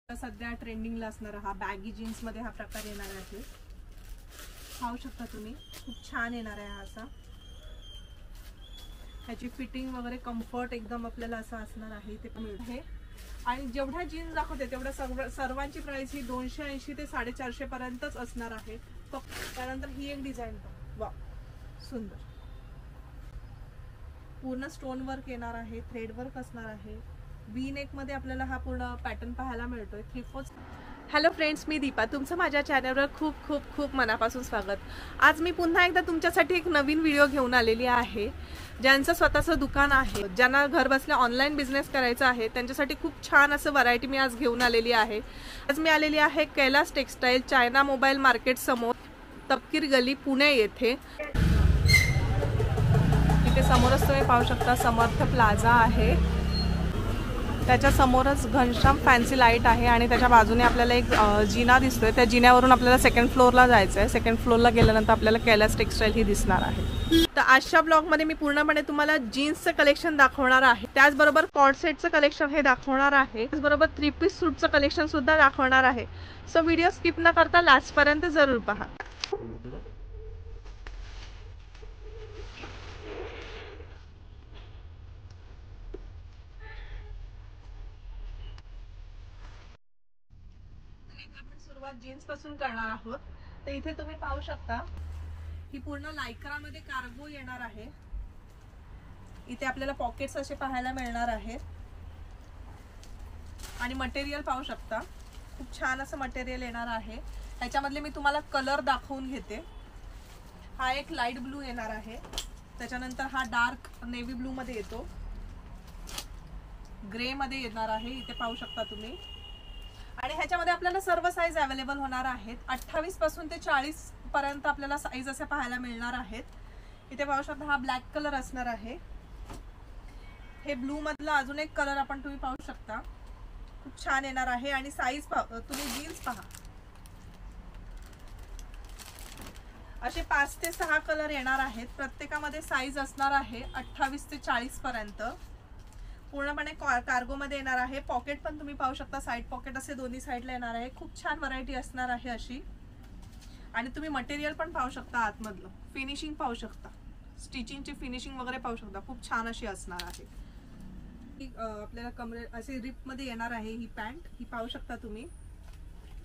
सध्या ट्रेंडिंगला असणारा हा बॅगी जीन्स मध्ये हा प्रकार येणार आहे। पाहू शकता तुम्ही, खूप छान येणार आहे हा असा। ह्याची फिटिंग वगैरे कम्फर्ट एकदम आपल्याला असं असणार आहे ते पण आहे। आणि जेवढ्या जीन्स दाखवते तेवढ्या सर्वांची प्राइस ही 280 ते 450 पर्यंतच असणार आहे। फक्त त्यानंतर ही एक डिझाइन पण वा सुंदर, पूर्ण स्टोन वर्क येणार आहे, थ्रेड वर्क असणार आहे। वी नेक मध्ये आपल्याला हा पूर्ण पॅटर्न पाहायला मिळतोय। 3/4। हॅलो फ्रेंड्स, मी दीपा, तुमचं माझ्या चॅनलवर खूप खूप खूप मनापासून स्वागत। आज मी पुन्हा एकदा तुमच्यासाठी एक नवीन व्हिडिओ घेऊन आलेली आहे। ज्यांचं स्वतःचं दुकान आहे, ज्यांना घर बसल्या ऑनलाईन बिझनेस करायचा आहे, त्यांच्यासाठी खूप छान असं व्हरायटी मी आज घेऊन आलेली आहे। आज मी आलेली आहे Kailas textile China mobile market समोर, तपकीर गली, पुणे येथे। इथे समोरच तुम्ही पाहू शकता समर्थ प्लाझा आहे, त्याच्या समोरच घनश्याम फॅन्सी लाईट आहे आणि त्याच्या बाजूने आपल्याला एक जिना दिसतोय। त्या जिन्यावरून आपल्याला सेकंड फ्लोअरला जायचं आहे। सेकंड फ्लोअरला गेल्यानंतर आपल्याला कैलास टेक्सटाईल ही दिसणार आहे। तर आजच्या ब्लॉगमध्ये मी पूर्णपणे तुम्हाला जीन्सचं कलेक्शन दाखवणार आहे, त्याचबरोबर कॉर्ड सेटचं कलेक्शन हे दाखवणार आहे, त्याचबरोबर 3 पीस सूटचं कलेक्शन सुद्धा दाखवणार आहे। सो व्हिडिओ स्किप न करता लास्टपर्यंत जरूर पहा। सुरुवात जीन्स पासून करणार आहोत। तर इथे तुम्ही पाहू शकता ही पूर्ण लायक्रा मध्ये कार्गो येणार आहे। इथे आपल्याला पॉकेट्स असे पाहायला मिळणार आहेत आणि मटेरियल पाहू शकता, खूप छान असं मटेरियल येणार आहे। त्याच्यामधले मी तुम्हाला कलर दाखवून घेते। हा एक लाईट ब्लू येणार आहे, त्याच्यानंतर हा डार्क नेव्ही ब्लू मध्ये येतो, ग्रे मध्ये येणार आहे, इथे पाहू शकता तुम्ही। आणि ह्याच्यामध्ये आपल्याला सर्व साईज अवेलेबल होणार आहेत। 28 पासून ते 40 पर्यंत आपल्याला साईज असे पाहायला मिळणार आहेत। इथे पाहू शकता हा ब्लॅक कलर असणार आहे। हे ब्लू मधला अजून एक कलर आपण तुम्ही पाहू शकता, खूप छान येणार आहे। आणि साईज तुम्ही जीन्स पहा, असे 5 ते 6 कलर येणार आहेत। प्रत्येकामध्ये साईज असणार आहे 28 ते 40 पर्यंत। पूर्णपणे कार्गो मध्ये येणार आहे। पॉकेट पण तुम्ही पाहू शकता, साइड पॉकेट असे दोन्ही साइडला येणार आहे। खूप छान व्हरायटी असणार आहे अशी। आणि तुम्ही मटेरियल पण पाहू शकता, आतमधलं फिनिशिंग पाहू शकता, स्टिचिंगची फिनिशिंग वगैरे पाहू शकता, खूप छान अशी असणार आहे। आपल्याला कमरे असे रिप मध्ये येणार आहे ही पॅन्ट, ही पाहू शकता तुम्ही।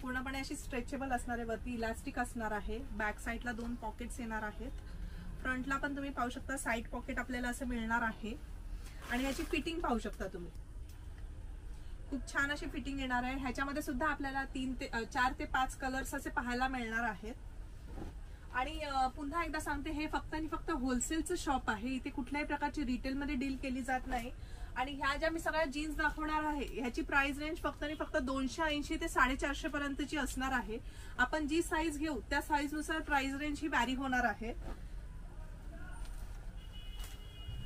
पूर्णपणे अशी स्ट्रेचेबल असणार आहे, वरती इलास्टिक असणार आहे। बॅक साइडला 2 पॉकेट्स येणार आहेत। फ्रंटला पण तुम्ही पाहू शकता साइड पॉकेट आपल्याला असं मिळणार आहे। आणि ह्याची फिटिंग पाहू शकता तुम्ही, खूप छान अशी फिटिंग येणार आहे। ह्याच्यामध्ये सुद्धा आपल्याला 4 ते 5 कलर्स असे पाहायला मिळणार आहेत। आणि पुन्हा एकदा सांगते, हे फक्त आणि फक्त होलसेलचं शॉप आहे। इथे कुठल्याही प्रकारची रिटेल मध्ये डील केली जात नाही। आणि ह्या ज्या मी सगळ्या जीन्स दाखवणार आहे, ह्याची प्राइस रेंज फक्त आणि फक्त 280 ते 450 पर्यंतची असणार आहे। आपण जी साईज घेऊ त्या साईज नुसार प्राइस रेंज ही वॅरी होणार आहे।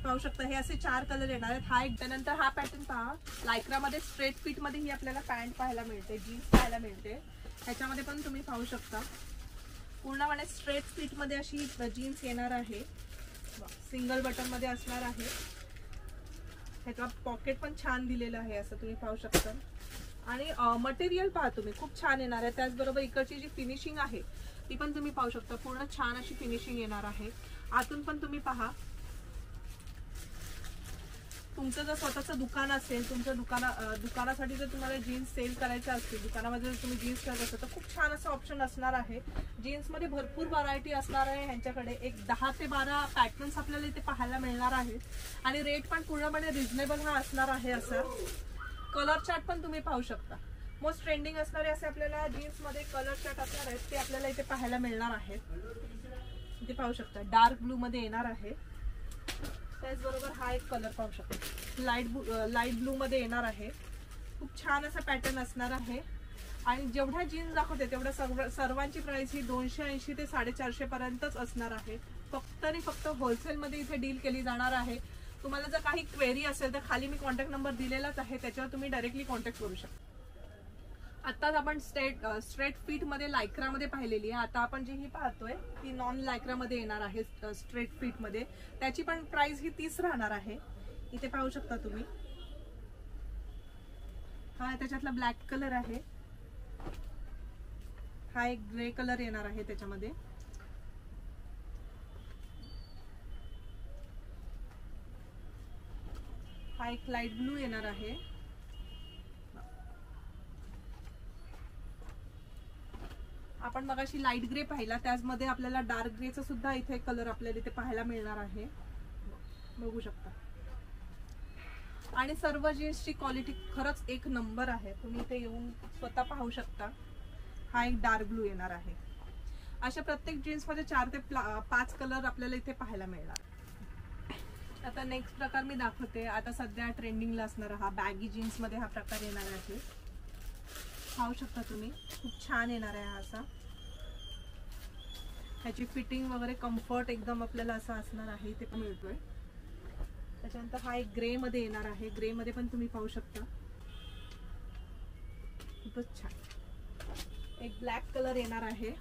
पाहू शकता हे असे 4 कलर येणार आहेत। हा एक, त्यानंतर हा पॅटर्न पहा, लायक्रा मध्ये स्ट्रेट फिट मध्ये ही आपल्याला पॅन्ट पाहायला मिळते, जीन्स पाहायला मिळते। ह्याच्यामध्ये पण तुम्ही पाहू शकता पूर्णपणे स्ट्रेट फिट मध्ये अशी जीन्स येणार आहे, सिंगल बटन मध्ये असणार आहे। ह्याचा पॉकेट पण छान दिलेलं आहे, असं तुम्ही पाहू शकता। आणि मटेरियल पहा तुम्ही, खूप छान येणार आहे। त्याचबरोबर इकडची जी फिनिशिंग आहे ती पण तुम्ही पाहू शकता, पूर्ण छान अशी फिनिशिंग येणार आहे। आतून पण तुम्ही पहा, तुमचं जर स्वतःचं दुकान असेल, तुमच्या दुकानासाठी जर तुम्हाला जीन्स सेल करायचे असतील, दुकानामध्ये जर तुम्ही जीन्स करत असाल तर खूप छान असं ऑप्शन असणार आहे। जीन्स मध्ये भरपूर व्हरायटी असणार आहे ह्यांच्याकडे। एक 10 ते 12 पॅटर्न्स आपल्याला इथे पाहायला मिळणार आहेत। आणि रेट पण पूर्णपणे रिझनेबल हा असणार आहे असा। कलर चार्ट पण तुम्ही पाहू शकता, मोस्ट ट्रेंडिंग असणारे असे आपल्याला जीन्स मध्ये कलर चार्ट असणार आहेत, ते आपल्याला इथे पाहायला मिळणार आहेत। इथे पाहू शकता डार्क ब्लू मध्ये येणार आहे। त्याचबरोबर हा एक कलर पाहू शकता, लाईट ब्लू मध्ये येणार आहे। खूप छान असा पॅटर्न असणार आहे। आणि जेवढ्या जीन्स दाखवते तेवढ्या सर्वांची प्राइस ही 280 ते 450 पर्यंतच असणार आहे। फक्त आणि फक्त होलसेल मध्ये इथे डील केली जाणार आहे। तुम्हाला जर काही क्वेरी असेल तर खाली मी कॉन्टॅक्ट नंबर दिलेलाच आहे, त्याच्यावर तुम्ही डायरेक्टली कॉन्टॅक्ट करू शकता। आताच आपण स्ट्रेट फिट मध्ये लायक्रा मध्ये पाहिलेली आहे। आता आपण जी ही पाहतोय ती नॉन लायक्रा मध्ये येणार आहे, स्ट्रेट फिट मध्ये। त्याची पण प्राइस ही 30 राहणार आहे। इथे पाहू शकता तुम्ही, हा त्याच्यातला ब्लॅक कलर आहे, हा एक ग्रे कलर येणार आहे त्याच्यामध्ये, हा एक लाईट ब्लू येणार आहे, आपण मगाशी लाईट ग्रे पाहिला त्याचमध्ये आपल्याला डार्क ग्रेचा सुद्धा इथे कलर आपल्याला इथे पाहायला मिळणार आहे, बघू शकता. आणि सर्व जीन्सची क्वालिटी खरंच एक नंबर आहे, तुम्ही इथे येऊन स्वतः पाहू शकता. हा एक डार्क ब्लू येणार आहे. अशा प्रत्येक जीन्समध्ये 4 ते 5 कलर आपल्याला इथे पाहायला मिळणार. आता नेक्स्ट प्रकार मी दाखवते. आता सध्या ट्रेंडिंगला असणारा हा बॅगी जीन्स मध्ये हा प्रकार येणार आहे, पाहू शकता तुम्ही. खूप छान येणार आहे हा असा, ह्याची फिटिंग वगैरे कम्फर्ट एकदम आपल्याला असा असणार आहे, ते पण मिळतोय. त्याच्यानंतर हा एक ग्रे मध्ये येणार आहे, ग्रे मध्ये पण तुम्ही पाहू शकता, खूपच छान. एक ब्लॅक कलर येणार आहे,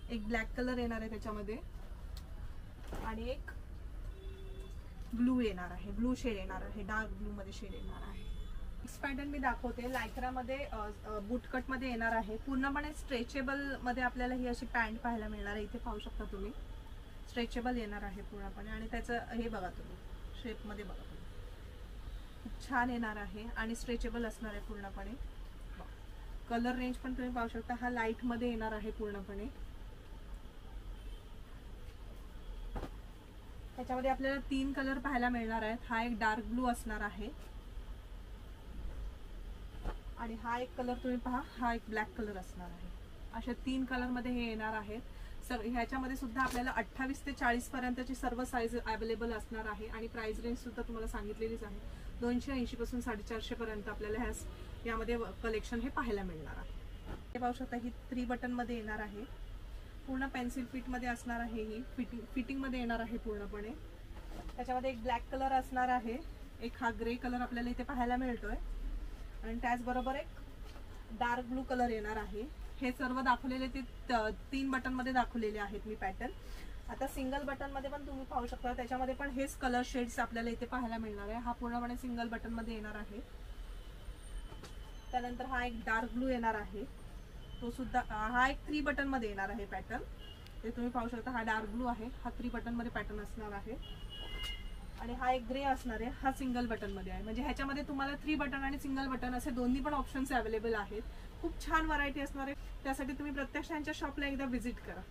एक ब्लॅक कलर येणार आहे त्याच्यामध्ये, आणि एक ब्लू येणार आहे, ब्लू शेड येणार आहे, डार्क ब्लू मध्ये शेड येणार आहे. नेक्स्ट पॅटर्न मी दाखवते. लायक्रा मध्ये बूटकट मध्ये येणार आहे, पूर्णपणे स्ट्रेचेबल मध्ये आपल्याला ही अशी पॅन्ट पाहायला मिळणार आहे. इथे पाहू शकता तुम्ही, स्ट्रेचेबल येणार आहे पूर्णपणे. आणि त्याचं हे बघा तुम्ही, शेप मध्ये बघा तुम्ही, खूप छान येणार आहे आणि स्ट्रेचेबल असणार आहे पूर्णपणे. कलर रेंज पण तुम्ही पाहू शकता, हा लाईट मध्ये येणार आहे पूर्णपणे. त्याच्यामध्ये आपल्याला 3 कलर पाहायला मिळणार आहेत. हा एक डार्क ब्लू असणार आहे, आणि हा एक कलर तुम्ही पहा, हा एक ब्लॅक कलर असणार आहे. अशा 3 कलर मध्ये हे येणार आहेत. ह्याच्यामध्ये सुद्धा आपल्याला 28 ते 40 पर्यंतची सर्व साईज अवेलेबल असणार आहे. आणि प्राइस रेंज सुद्धा तुम्हाला सांगितलेलीच आहे, 280 पासून 450 पर्यंत आपल्याला यामध्ये कलेक्शन हे पाहायला मिळणार आहे. हे पाहू शकता, ही 3 बटन मध्ये येणार आहे, पूर्ण पेन्सिल फिट मध्ये असणार आहे. ही फिटिंग मध्ये येणार आहे पूर्णपणे. त्याच्यामध्ये एक ब्लॅक कलर असणार आहे, एक हा ग्रे कलर आपल्याला इथे पाहायला मिळतोय, आणि त्याचबरोबर एक डार्क ब्लू कलर येणार आहे. हे सर्व दाखवलेले ते 3 बटन मध्ये दाखवलेले आहेत मी पॅटर्न. आता सिंगल बटन मध्ये पण तुम्ही पाहू शकता, त्याच्यामध्ये पण हेच कलर शेड्स आपल्याला इथे पाहायला मिळणार आहे. हा पूर्णपणे सिंगल बटन मध्ये येणार आहे. त्यानंतर हा एक डार्क ब्लू येणार आहे, तो सुद्धा हा एक 3 बटन मध्ये येणार आहे पॅटर्न. ते तुम्ही पाहू शकता, हा डार्क ब्लू आहे, हा 3 बटन मध्ये पॅटर्न असणार आहे. आणि हा एक ग्रे असणार आहे, हा सिंगल बटन मध्ये आहे. म्हणजे ह्याच्यामध्ये तुम्हाला 3 बटन आणि सिंगल बटन असे दोन्ही पण ऑप्शन्स अवेलेबल आहेत. खूप छान व्हरायटी असणार आहे, त्यासाठी तुम्ही प्रत्यक्ष यांच्या शॉपला एकदा व्हिजिट करा.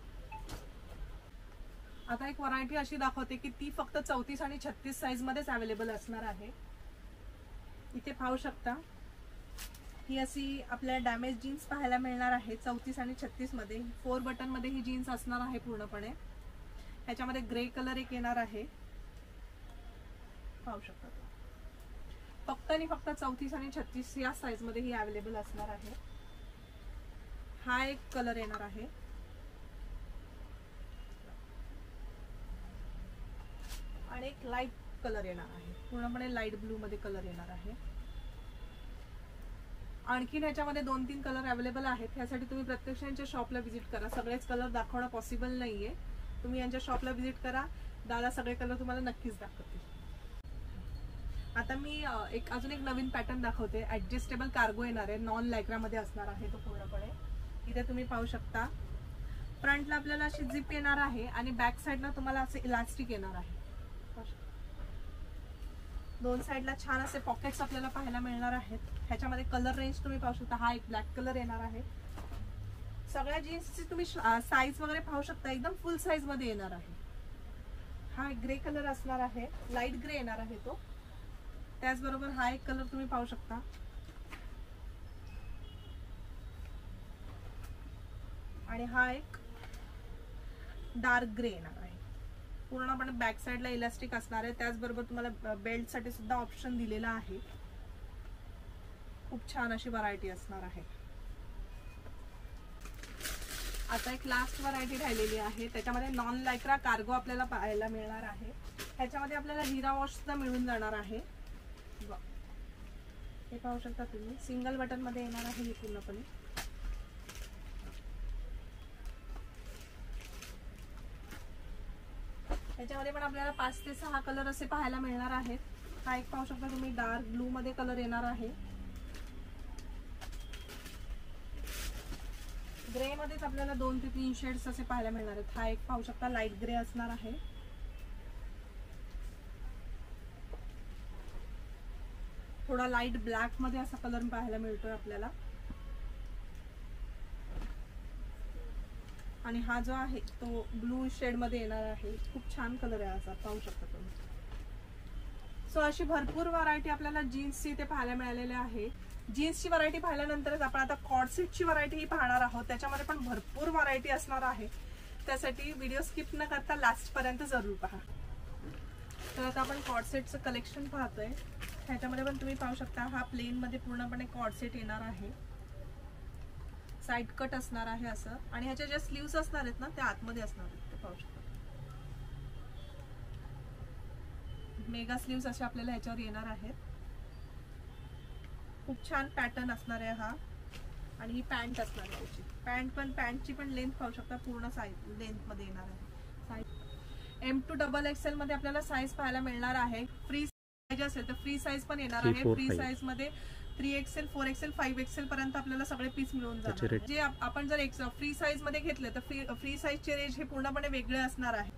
आता एक व्हरायटी अशी दाखवते की ती फक्त 34 आणि 36 साईज मध्येच अवेलेबल असणार आहे. इथे पाहू शकता, ही अशी आपल्याला डॅमेज जीन्स पाहायला मिळणार आहे 34 आणि 36 मध्ये. 4 बटन मध्ये ही जीन्स असणार आहे पूर्णपणे. ह्याच्यामध्ये ग्रे कलर एक येणार आहे, पाहू शकता. फक्त आणि फक्त 34 आणि 36 या साईज मध्ये ही अवेलेबल असणार आहे. हा एक कलर येणार आहे, आणि एक लाईट कलर येणार आहे, पूर्णपणे लाईट ब्लू मध्ये कलर येणार आहे. आणखीन ह्याच्यामध्ये 2-3 कलर अवेलेबल आहेत. त्यासाठी तुम्ही प्रत्यक्ष यांच्या शॉपला व्हिजिट करा. सगळेच कलर दाखवणं पॉसिबल नाहीये, तुम्ही यांच्या शॉपला व्हिजिट करा, दादा सगळे कलर तुम्हाला नक्कीच दाखवतील. आता मी अजून एक नवीन पॅटर्न दाखवते. ऍडजस्टेबल कार्गो येणार आहे, नॉन लायक्रा मध्ये असणार आहे तो पूर्णपणे. इथे तुम्ही पाहू शकता, फ्रंटला आपल्याला अशी झिप येणार आहे, आणि बॅक साईडला तुम्हाला असे इलास्टिक येणार आहे. 2 साईडला छान असे पॉकेट्स आपल्याला पाहायला मिळणार आहेत. ह्याच्यामध्ये कलर रेंज तुम्ही पाहू शकता, हा एक ब्लॅक कलर येणार आहे. सगळ्या जीन्सची तुम्ही साईज वगैरे पाहू शकता, एकदम फुल साईज मध्ये येणार आहे. हा एक ग्रे कलर असणार आहे, लाईट ग्रे येणार आहे तो. त्याचबरोबर हा एक कलर तुम्ही पाहू शकता, आणि हा एक डार्क ग्रे येणार आहे. पूर्णपणे बॅक साईडला इलास्टिक असणार आहे. त्याचबरोबर तुम्हाला बेल्ट साठी सुद्धा ऑप्शन दिलेला आहे. खूप छान अशी व्हरायटी असणार आहे. आता एक लास्ट व्हरायटी राहिलेली आहे, त्याच्यामध्ये नॉन लायक्रा कार्गो आपल्याला पाहायला मिळणार आहे. ह्याच्यामध्ये आपल्याला हिरा वॉश सुद्धा मिळून जाणार आहे. हे पाहू शकता तुम्ही, सिंगल बटन मध्ये येणार आहे हे पूर्णपणे. ह्याच्यामध्ये पण आपल्याला 5 ते 6 कलर असे पाहायला मिळणार आहेत. हा एक पाहू शकता तुम्ही, डार्क ब्लू मध्ये कलर येणार आहे. ग्रे मध्येच आपल्याला 2 ते 3 शेड्स असे पाहायला मिळणार आहेत. हा एक पाहू शकता लाईट ग्रे असणार आहे. थोडा लाईट ब्लॅक मध्ये असा कलर पाहायला मिळतोय आपल्याला. आणि हा जो आहे तो ब्लू शेड मध्ये येणार आहे. खूप छान कलर आहे असा, पाहू शकता तुम्ही. सो अशी भरपूर व्हरायटी आपल्याला जीन्सची ते पाहायला मिळालेले आहे. जीन्सची व्हरायटी पाहिल्यानंतरच आपण आता कॉर्डसेटची व्हरायटी ही पाहणार आहोत. त्याच्यामध्ये पण भरपूर व्हरायटी असणार आहे. त्यासाठी व्हिडिओ स्किप न करता लास्ट पर्यंत जरूर पहा. तर आता आपण कॉर्डसेटचं कलेक्शन पाहतोय. ह्याच्यामध्ये पण तुम्ही पाहू शकता, हा प्लेन मध्ये पूर्णपणे कॉर्डसेट येणार आहे. साइड कट असणार आहे असं. आणि ह्याच्या ज्या स्लीव्स असणार आहेत ना, त्या आतमध्ये असणार आहेत. ते पाहू शकता, मेगा स्लीव्स असे आपल्याला ह्याच्यावर येणार आहेत. खूप छान पॅटर्न असणार आहे हा. आणि ही पॅन्ट असणार आहे त्याची. पॅन्टची पण लेंथ पाहू शकता, पूर्ण साईज लेंथ मध्ये येणार आहे. M2XXL मध्ये आपल्याला साईज पाहायला मिळणार आहे. फ्री साईज असेल तर फ्री साईज पण येणार आहे. फ्री साईज मध्ये 3XL, 4XL, 5XL पर्यंत आपल्याला सगळे पीस मिळून जाणार. जे आपण जर एक फ्री साईज मध्ये घेतले तर फ्री साईजचे रेंज हे पूर्णपणे वेगळे असणार आहे.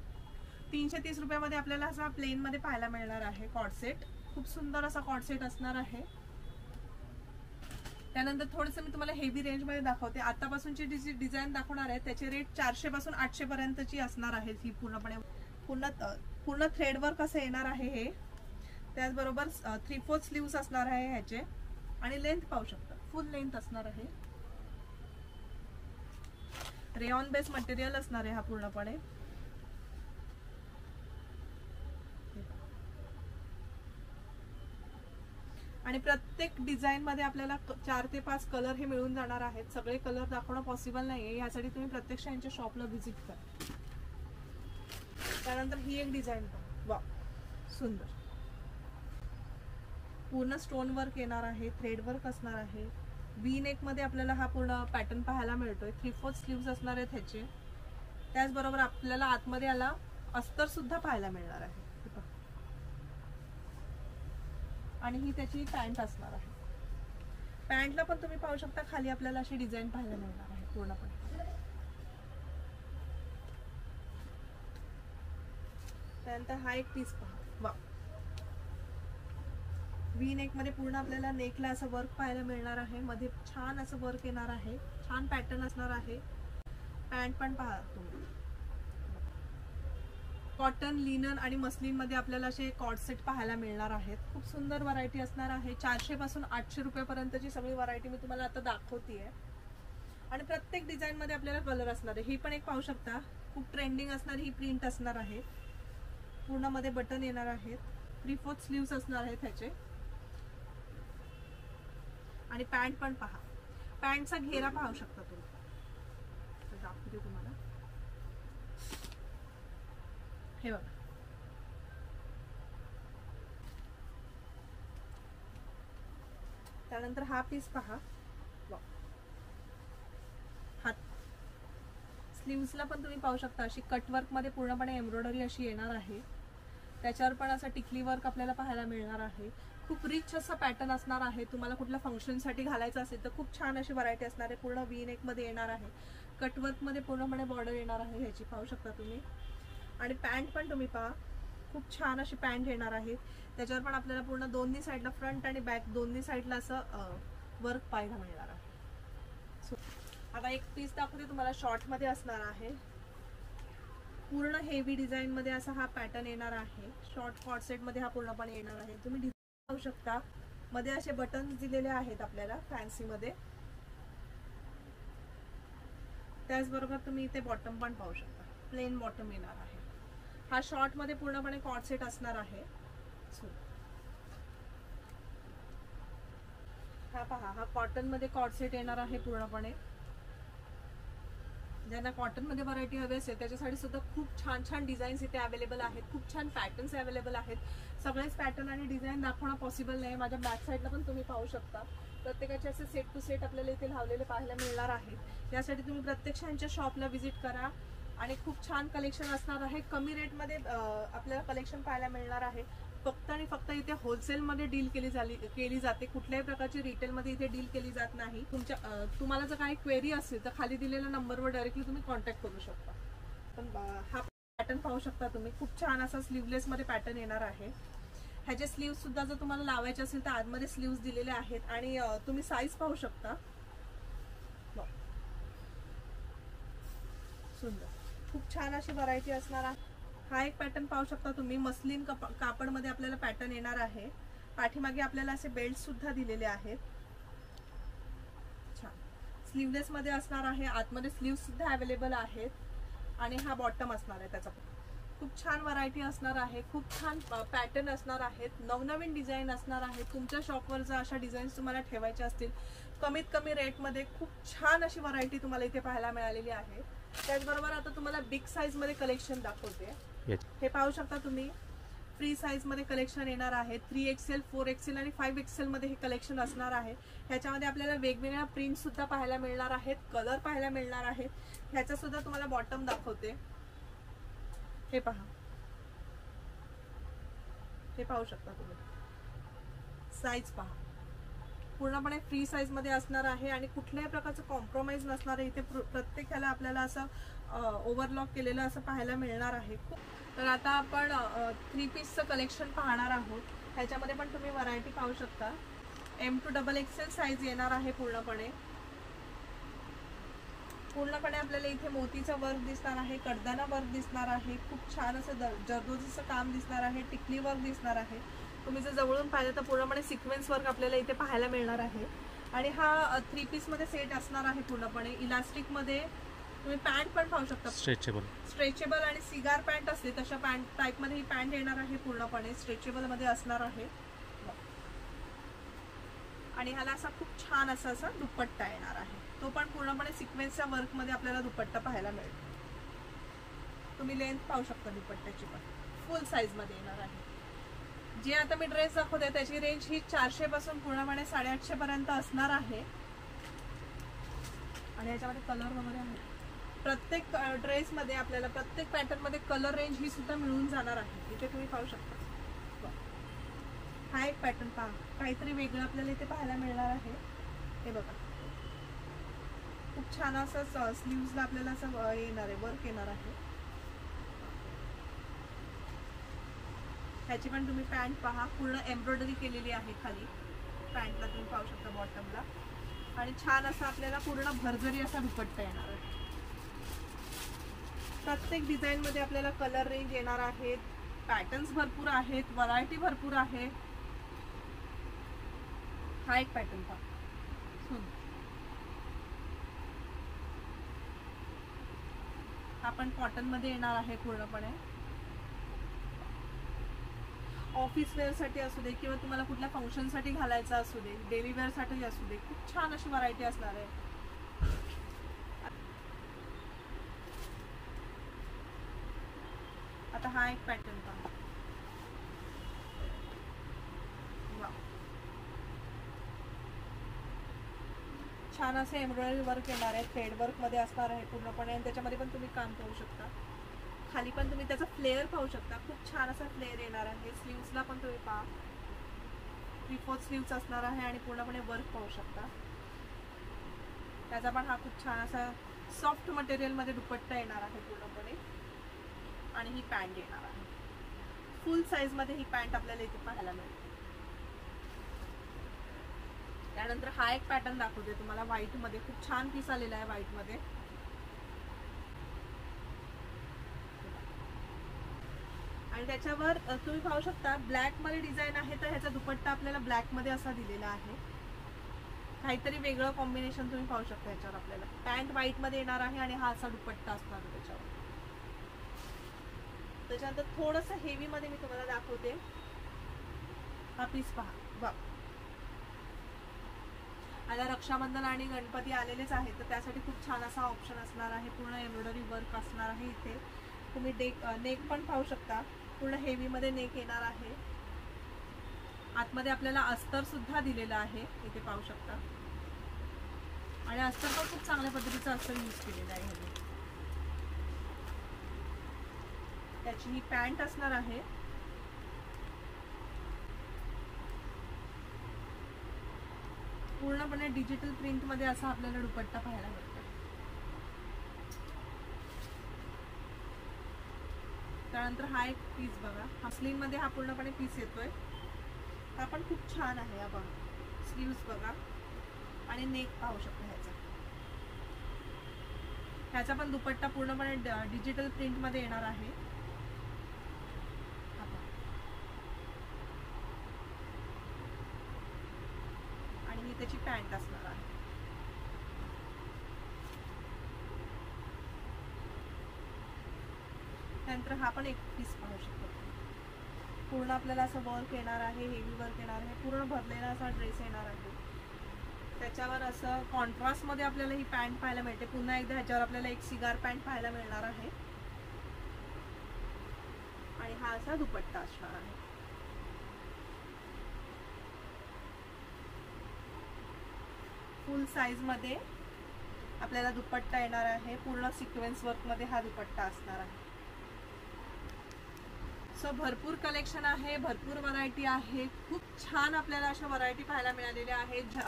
330 रुपयामध्ये आपल्याला असा प्लेन मध्ये पाहायला मिळणार आहे कॉर्डसेट. खूप सुंदर असा कॉर्डसेट असणार आहे. त्यानंतर थोडंसं मी तुम्हाला हेवी रेंज मध्ये दाखवते. आतापासूनची जी डिझाईन दाखवणार आहे त्याचे रेट 400 पासून 800 पर्यंतची असणार आहे. ही पूर्णपणे पूर्ण थ्रेड वर्क असं येणार आहे हे. त्याचबरोबर 3/4 स्लीव्स असणार आहे ह्याचे. आणि लेंथ पाहू शकता, फुल लेंथ असणार आहे. रेयॉन बेस मटेरियल असणार आहे हा पूर्णपणे. आणि प्रत्येक डिझाईन मध्ये आपल्याला 4 ते 5 कलर हे मिळून जाणार आहेत. सगळे कलर दाखवणं पॉसिबल नाहीये, यासाठी तुम्ही प्रत्यक्ष यांच्या शॉपला व्हिजिट करा. त्यानंतर ही एक डिझाईन पण वा सुंदर, पूर्ण स्टोन वर्क येणार आहे. थ्रेड वर्क असणार आहे. वी नेक मध्ये आपल्याला हा पूर्ण पॅटर्न पाहायला मिळतोय. 3/4 स्लीव्स असणार आहेत ह्याचे. त्याचबरोबर आपल्याला आतमध्ये याला अस्तर सुद्धा पाहायला मिळणार आहे. आणि ही त्याची पॅन्ट असणार आहे. पॅन्टला पण तुम्ही पाहू शकता, खाली आपल्याला अशी डिझाईन पाहायला मिळणार आहे पूर्णपणे. त्यानंतर हा एक पीस पहा, वा वी नेक मध्ये पूर्ण आपल्याला नेकला असं वर्क पाहायला मिळणार आहे. मध्ये छान असं वर्क येणार आहे. छान पॅटर्न असणार आहे. पॅन्ट पण पहा तुम्ही. कॉटन, लिनन आणि मस्लिन मध्ये आपल्याला असे कॉर्डसेट पाहायला मिळणार आहेत. खूप सुंदर व्हरायटी असणार आहे. 400 पासून 800 रुपयापर्यंतची सगळी व्हरायटी मी तुम्हाला आता दाखवतीये. आणि प्रत्येक डिझाईन मध्ये आपल्याला कलर असणार आहे. ही पण एक पाहू शकता, खूप ट्रेंडिंग असणारी ही प्रिंट असणार आहे. पूर्ण मध्ये बटन येणार आहेत. 3/4 स्लीव्स असणार आहेत ह्याचे. आणि पॅन्ट पण पहा, पॅन्टचा घेरा पाहू शकता तुम्ही. दाखवते तुम्हाला, हे बघा. त्यानंतर हा पीस पहा, हात स्लीव्सला पण तुम्ही पाहू शकता अशी कटवर्क मध्ये पूर्णपणे एम्ब्रॉयडरी अशी येणार आहे. त्याच्यावर पण असं टिकली वर्क आपल्याला पाहायला मिळणार आहे. खूप रिच असा पॅटर्न असणार आहे. तुम्हाला कुठल्या फंक्शन साठी घालायचं असेल तर खूप छान अशी व्हरायटी असणार आहे. पूर्ण वी नेक मध्ये येणार आहे. कटवर्क मध्ये पूर्णपणे बॉर्डर येणार आहे ह्याची, पाहू शकता तुम्ही. आणि पॅन्ट पण तुम्ही पहा, खूप छान अशी पॅन्ट येणार आहे. त्याच्यावर पण आपल्याला पूर्ण दोन्ही साईडला, फ्रंट आणि बॅक दोन्ही साईडला असं वर्क पाहायला मिळणार आहे. आता एक पीस दाखवते तुम्हाला, शॉर्ट मध्ये असणार आहे. पूर्ण हेवी डिझाईन मध्ये असा हा पॅटर्न येणार आहे. शॉर्ट कॉर्डसेट मध्ये हा पूर्णपणे येणार आहे. तुम्ही डिझाईन पाहू शकता, मध्ये असे बटन्स दिलेले आहेत आपल्याला फॅन्सी मध्ये. त्याचबरोबर तुम्ही इथे बॉटम पण पाहू शकता, प्लेन बॉटम येणार आहे. हा शॉर्ट मध्ये पूर्णपणे कॉर्डसेट असणार आहे. हा पहा, हा कॉटन मध्ये कॉर्डसेट येणार आहे पूर्णपणे. ज्यांना कॉटन मध्ये व्हरायटी हवी असेल त्याच्यासाठी सुद्धा खूप छान छान डिझाईन्स इथे अवेलेबल आहेत. खूप छान पॅटर्न्स अवेलेबल आहेत. सगळेच पॅटर्न आणि डिझाईन दाखवणं पॉसिबल नाही. माझ्या बॅक साईडला पण तुम्ही पाहू शकता, प्रत्येकाचे असे सेट टू सेट आपल्याला इथे लावलेले पाहायला मिळणार आहे. त्यासाठी तुम्ही प्रत्यक्ष यांच्या शॉपला व्हिजिट करा. आणि खूप छान कलेक्शन असणार आहे. कमी रेटमध्ये आपल्याला कलेक्शन पाहायला मिळणार आहे. फक्त आणि फक्त इथे होलसेलमध्ये डील केली जाते. कुठल्याही प्रकारची रिटेलमध्ये इथे डील केली जात नाही. तुम्हाला जर काही क्वेरी असेल तर खाली दिलेल्या नंबरवर डायरेक्टली तुम्ही कॉन्टॅक्ट करू शकता. पण हा पॅटर्न पाहू शकता तुम्ही, खूप छान असा स्लीवलेस मध्ये पॅटर्न येणार आहे. ह्याचे स्लीव्ह सुद्धा जर तुम्हाला लावायचे असेल तर आतमध्ये स्लीव्ह दिलेले आहेत आणि तुम्ही साईज पाहू शकता. सुंदर, खूप छान अशी व्हरायटी असणार आहे. हा एक पॅटर्न पाहू शकता तुम्ही, मस्लिन कापडमध्ये आपल्याला पॅटर्न येणार आहे. पाठीमागे आपल्याला असे बेल्ट सुद्धा दिलेले आहेत. छान स्लीवलेस मध्ये असणार आहे. आतमध्ये स्लीव्ह सुद्धा अवेलेबल आहेत आणि हा बॉटम असणार आहे त्याचा. खूप छान व्हरायटी असणार आहे. खूप छान पॅटर्न असणार आहेत. नवनवीन डिझाईन असणार आहेत. तुमच्या शॉपवर जर अशा डिझाईन्स तुम्हाला ठेवायच्या असतील कमीत कमी रेटमध्ये खूप छान अशी व्हरायटी तुम्हाला इथे पाहायला मिळालेली आहे. त्याचबरोबर आता तुम्हाला बिग साईज मध्ये कलेक्शन दाखवते. हे पाहू शकता तुम्ही, फ्री साईज मध्ये कलेक्शन येणार आहे. 3XL, 4XL आणि 5XL मध्ये हे कलेक्शन असणार आहे. ह्याच्यामध्ये आपल्याला वेगवेगळ्या प्रिंट सुद्धा पाहायला मिळणार आहेत, कलर पाहायला मिळणार आहेत. ह्याचा सुद्धा तुम्हाला बॉटम दाखवते. हे पहा, हे पाहू शकता तुम्ही, साईज पहा, पूर्णपणे फ्री साईज मध्ये असणार आहे आणि कुठल्याही प्रकारचं कॉम्प्रोमाइज नसणार आहे. इथे प्रत्येक ह्याला आपल्याला असं ओव्हरलॉक केलेलं असं पाहायला मिळणार आहे. तर आता आपण 3 पीसचं कलेक्शन पाहणार आहोत. ह्याच्यामध्ये पण तुम्ही व्हरायटी पाहू शकता. M to XXL साईज येणार आहे. पूर्णपणे आपल्याला इथे मोतीचं वर्क दिसणार आहे, कडदाना वर्क दिसणार आहे. खूप छान असं जरदोजीचं काम दिसणार आहे, टिकली वर्क दिसणार आहे. तुम्ही जर जवळून पाहिलं तर पूर्णपणे सिक्वेन्स वर्क आपल्याला इथे पाहायला मिळणार आहे. आणि हा 3 पीस मध्ये सेट असणार आहे. पूर्णपणे इलास्टिक मध्ये तुम्ही पॅन्ट पण पाहू शकता, स्ट्रेचेबल आणि सिगार पॅन्ट असते तशा पॅन्ट टाईप मध्ये ही पॅन्ट येणार आहे. पूर्णपणे स्ट्रेचेबल मध्ये असणार आहे आणि ह्याला असा खूप छान असा दुपट्टा येणार आहे. तो पण पूर्णपणे सिक्वेन्सच्या वर्क मध्ये आपल्याला दुपट्टा पाहायला मिळेल. तुम्ही लेंथ पाहू शकता दुपट्ट्याची, पण फुल साईज मध्ये येणार आहे. जे आता मी ड्रेस दाखवते त्याची रेंज ही 400 पासून पूर्णपणे 850 पर्यंत असणार आहे. आणि याच्यामध्ये कलर वगैरे आहे. प्रत्येक ड्रेस मध्ये आपल्याला प्रत्येक पॅटर्न मध्ये कलर रेंज ही सुद्धा मिळून जाणार आहे. इथे तुम्ही पाहू शकता. हा एक पॅटर्न पहा, काहीतरी वेगळं आपल्याला इथे पाहायला मिळणार आहे. हे बघा, खूप छान असं स्लीव्हजला आपल्याला असं येणार आहे, वर्क येणार आहे. ह्याची पण तुम्ही पॅन्ट पहा, पूर्ण एम्ब्रॉयडरी केलेली आहे खाली पॅन्टला, तुम्ही पाहू शकता बॉटमला. आणि छान असा आपल्याला पूर्ण भरजरी असा दुपट्टा येणार आहे. प्रत्येक डिझाईन मध्ये आपल्याला कलर रेंज येणार आहेत, पॅटर्न्स भरपूर आहेत, व्हरायटी भरपूर आहे. हा एक पॅटर्न पहा, हा पण कॉटन मध्ये येणार आहे. पूर्णपणे ऑफिस वेअर साठी असू दे किंवा तुम्हाला कुठल्या फंक्शन साठी घालायचा असू दे, डेली वेअर साठी असू दे, खूप छान अशी व्हरायटी असणार आहे. आता हा एक पॅटर्न पहा, छान असे एम्ब्रॉयडरी वर्क येणार आहे, थ्रेड वर्क मध्ये असणार आहे पूर्णपणे. आणि त्याच्यामध्ये पण तुम्ही काम करू शकता. खाली पण तुम्ही त्याचा फ्लेअर पाहू शकता, खूप छान असा फ्लेअर येणार आहे. स्लीव्सला पण तुम्ही पहा, 3/4 स्लीव्स असणार आहे आणि पूर्णपणे वर्क पाहू शकता. त्याचा पण हा खूप छान असा सॉफ्ट मटेरियल मध्ये दुपट्टा येणार आहे पूर्णपणे. आणि ही पॅन्ट येणार आहे, फुल साईज मध्ये ही पॅन्ट आपल्याला इथे पाहायला मिळेल. त्यानंतर हा एक पॅटर्न दाखवते तुम्हाला व्हाईट मध्ये, खूप छान पीस आलेला आहे व्हाईट मध्ये. आणि त्याच्यावर तुम्ही पाहू शकता ब्लॅक मध्ये डिझाईन आहे, तर ह्याचा दुपट्टा आपल्याला ब्लॅक मध्ये असा दिलेला आहे. काहीतरी वेगळं कॉम्बिनेशन तुम्ही पाहू शकता याच्यावर. आपल्याला पॅन्ट व्हाईट मध्ये येणार आहे आणि हा असा दुपट्टा असणार त्याच्यावर. त्याच्यानंतर थोडस हेवी मध्ये मी तुम्हाला दाखवते. हा पीस पहा, वा, आता रक्षाबंधन आणि गणपती आलेलेच आहेत, तर त्यासाठी खूप छान असा ऑप्शन असणार आहे. पूर्ण एम्ब्रॉयडरी वर्क असणार आहे इथे. तुम्ही नेक पण पाहू शकता, पूर्ण हेवी मध्ये नेक येणार आहे. आतमध्ये आपल्याला अस्तर सुद्धा दिलेला आहे, इथे पाहू शकता. आणि अस्तर पण खूप चांगल्या पद्धतीचं अस्तर यूज केलेलं आहे. त्याची ही पॅन्ट असणार आहे. पूर्णपणे डिजिटल प्रिंट मध्ये असा आपल्याला दुपट्टा पाहायला मिळतो. त्यानंतर हा एक पीस बघा, हा स्लीव मध्ये हा पूर्णपणे पीस येतोय. हा पण खूप छान आहे. हा बघा स्लीव्स बघा आणि नेक पाहू शकता ह्याचा पण दुपट्टा पूर्णपणे डिजिटल प्रिंट मध्ये येणार आहे. आणि ही त्याची पॅन्ट असणार आहे. त्यानंतर हा पण एक पीस पाहू शकतो. पूर्ण आपल्याला असं वर्क येणार आहे, हेवी वर्क येणार आहे, पूर्ण भरलेला असा ड्रेस येणार आहे. त्याच्यावर असं कॉन्ट्रास्ट मध्ये आपल्याला ही पॅन्ट पाहायला मिळते. पुन्हा एकदा ह्याच्यावर आपल्याला एक सिगार पॅन्ट पाहायला मिळणार आहे. आणि हा असा दुपट्टा असणार आहे. फुल साइज मध्ये आपल्याला दुपट्टा येणार आहे. पूर्ण सिक्वेन्स वर्क मध्ये हा दुपट्टा असणार आहे. सो भरपूर कलेक्शन आहे, भरपूर व्हरायटी आहे. खूप छान आपल्याला अशा व्हरायटी पाहायला मिळालेल्या आहेत.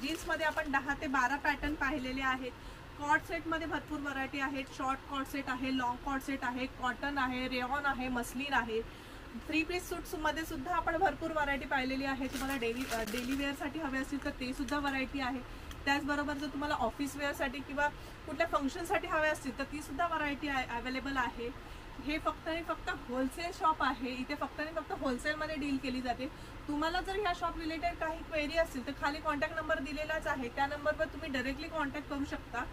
जीन्स मध्ये आपण 10 ते 12 पॅटर्न पाहिलेले आहेत. कॉट सेट मध्ये भरपूर व्हरायटी आहेत. शॉर्ट कॉट सेट आहे, लॉंग कॉट सेट आहे, कॉटन आहे, रेयॉन आहे, मस्लिन आहे. 3 पीस सूट्स मध्ये सुद्धा आपण भरपूर व्हरायटी पाहिलेली आहे. तुम्हाला डेली वेअर साठी हवे असतील तर ते सुद्धा व्हरायटी आहे. त्याचबरोबर जर तुम्हाला ऑफिस वेअर साठी किंवा कुठल्या फंक्शन साठी हवे असतील तर ती सुद्धा व्हरायटी अवेलेबल आहे. हे फक्त आणि फक्त होलसेल शॉप आहे. इथे फक्त आणि फक्त होलसेल मध्ये डील केली जाते. तुम्हाला जर ह्या शॉप रिलेटेड काही क्वेरी असतील तर खाली कॉन्टॅक्ट नंबर दिलेलाच आहे. त्या नंबरवर तुम्ही डायरेक्टली कॉन्टॅक्ट करू शकता.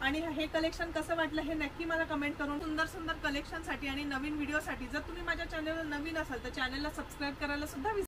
आणि हे कलेक्शन कसं वाटलं हे नक्की मला कमेंट करून. सुंदर सुंदर कलेक्शनसाठी आणि नवीन व्हिडिओसाठी जर तुम्ही माझ्या चॅनलवर नवीन असाल तर चॅनलला सबस्क्राईब करायला सुद्धा